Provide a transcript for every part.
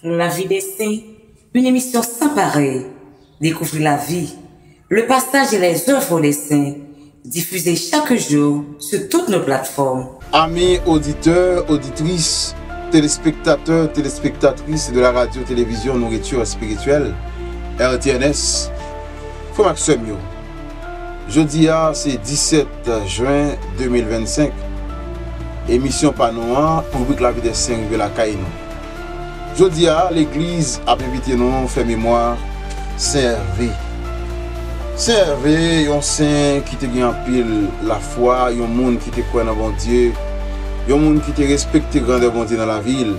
La vie des saints, une émission sans pareil. Découvrir la vie, le passage et les œuvres des saints, diffusée chaque jour sur toutes nos plateformes. Amis auditeurs, auditrices, téléspectateurs, téléspectatrices de la radio-télévision Nourriture Spirituelle, RTNS, Frère Maxime yo. Jeudi, c'est 17 juin 2025. Émission Panoa, rubrique La vie des saints de la Caïno. Jeudi, l'église a invité nous à faire mémoire Saint Hervé. Saint Hervé, un saint qui te gagne en pile la foi, un monde qui te croit dans bon Dieu, un monde qui te respecte grandeur bon Dieu dans la ville,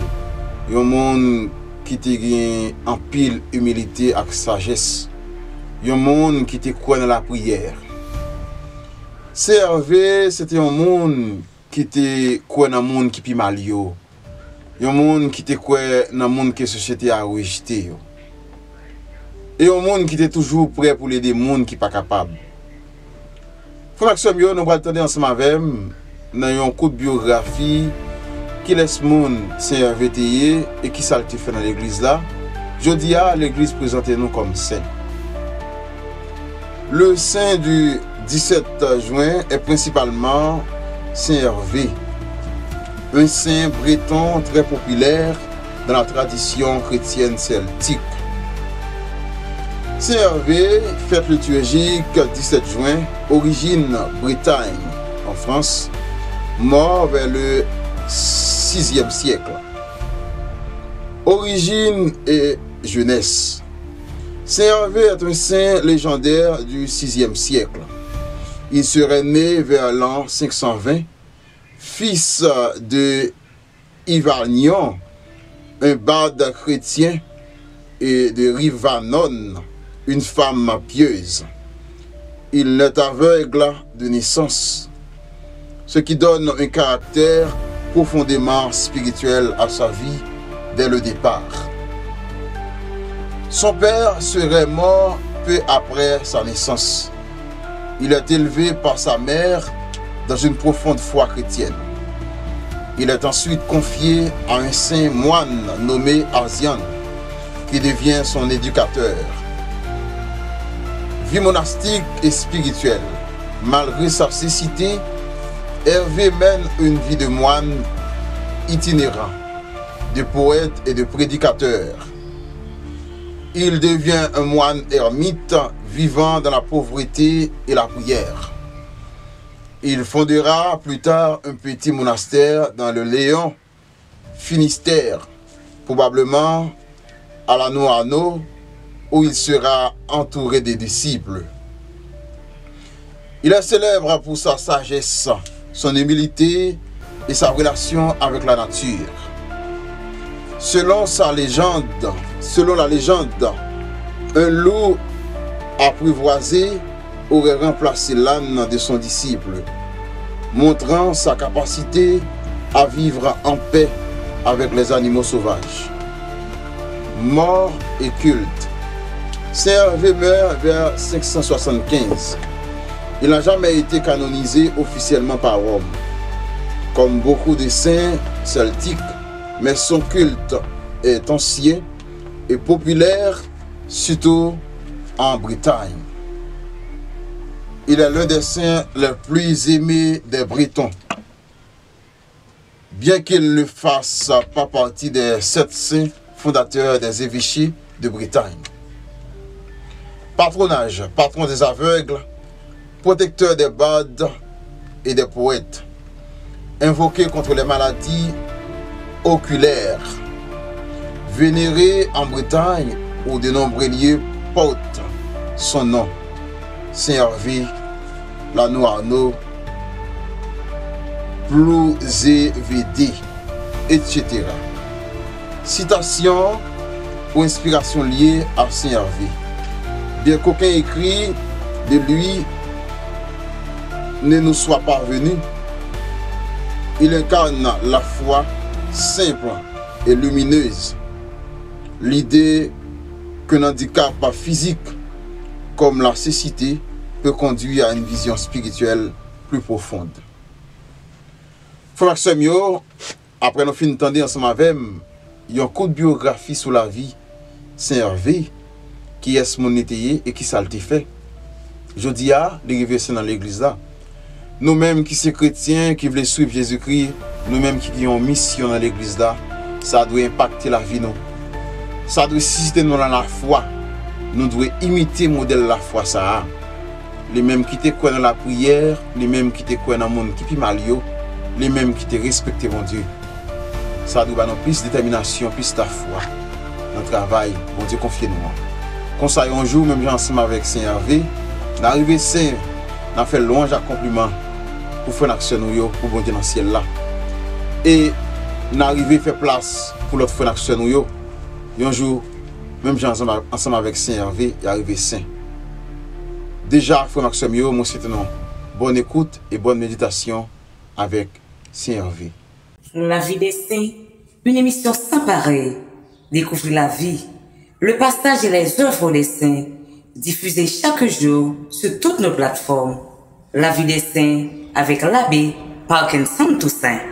un monde qui te gagne en pile humilité et sagesse, un monde qui te croit dans la prière. Saint Hervé, c'était un monde qui te croit dans le monde qui est mal yo. Un monde qui te croit dans le monde que la société a rejeté. Et un monde qui est toujours prêt pour aider les gens qui ne sont pas capables. Frère Maxime, nous allons attendre ensemble avec dans un coup de biographie qui laisse le monde Saint Hervé et qui ça fait dans l'église là. Jeudi, l'église présente nous comme saint. Le saint du 17 juin est principalement Saint Hervé, un saint breton très populaire dans la tradition chrétienne celtique. Saint Hervé fête liturgique 17 juin, origine Bretagne en France, mort vers le 6e siècle. Origine et jeunesse. Saint Hervé est un saint légendaire du 6e siècle. Il serait né vers l'an 520, fils de Hyvarnion, un barde chrétien, et de Rivanone, une femme pieuse. Il est aveugle de naissance, ce qui donne un caractère profondément spirituel à sa vie dès le départ. Son père serait mort peu après sa naissance. Il est élevé par sa mère dans une profonde foi chrétienne. Il est ensuite confié à un saint moine nommé Arzian, qui devient son éducateur. Vie monastique et spirituelle. Malgré sa cécité, Hervé mène une vie de moine itinérant, de poète et de prédicateur. Il devient un moine ermite vivant dans la pauvreté et la prière. Il fondera plus tard un petit monastère dans le Léon, Finistère, probablement à la Noano, où il sera entouré des disciples. Il est célèbre pour sa sagesse, son humilité et sa relation avec la nature. Selon la légende, un loup apprivoisé aurait remplacé l'âne de son disciple, montrant sa capacité à vivre en paix avec les animaux sauvages. Mort et culte. Saint Hervé meurt vers 575. Il n'a jamais été canonisé officiellement par Rome, comme beaucoup de saints celtiques, mais son culte est ancien et populaire, surtout en Bretagne. Il est l'un des saints les plus aimés des Bretons, bien qu'il ne fasse pas partie des 7 saints fondateurs des évêchés de Bretagne. Patronage, patron des aveugles, protecteur des bardes et des poètes, invoqué contre les maladies oculaires, vénéré en Bretagne où de nombreux lieux portent son nom. Saint Hervé, la Noano, Plouzévédé, etc. Citation ou inspiration liée à Saint Hervé. Bien qu'aucun écrit de lui ne nous soit parvenu, il incarne la foi simple et lumineuse, l'idée qu'un handicap physique comme la cécité peut conduire à une vision spirituelle plus profonde. Frère Maxime, après nous finissons d'entendre ensemble avec yon court biographie sur la vie Saint Hervé, qui est mon étayé et qui ça le fait. Je dis à de reverser dans l'église là. Nous-mêmes qui sommes chrétiens, qui voulons suivre Jésus-Christ, nous-mêmes qui avons une mission dans l'église là, ça doit impacter la vie nous. Ça doit susciter nous dans la foi. Nous devons imiter le modèle de la foi ça. Les mêmes qui te croient dans la prière, les mêmes qui te croient dans le monde qui est mal, les mêmes qui te respectent mon Dieu. Ça doit nous plus de détermination, plus de foi dans le travail. Mon Dieu, confiez-nous. Comme ça, un jour, même ensemble avec Saint Hervé, l'arrivée Saint, on a fait louange accomplissement pour faire une action pour bon Dieu dans le ciel là. Et on arrivé faire place pour l'autre faire une action. Un jour, même ensemble avec Saint Hervé, il est arrivé Saint. Déjà, frère Maxime, moi c'est une bonne écoute et bonne méditation avec Saint Hervé. La vie des saints, une émission sans pareil. Découvrir la vie, le partage et les œuvres des saints, diffusée chaque jour sur toutes nos plateformes. La vie des saints avec l'abbé Parkinson Toussaint.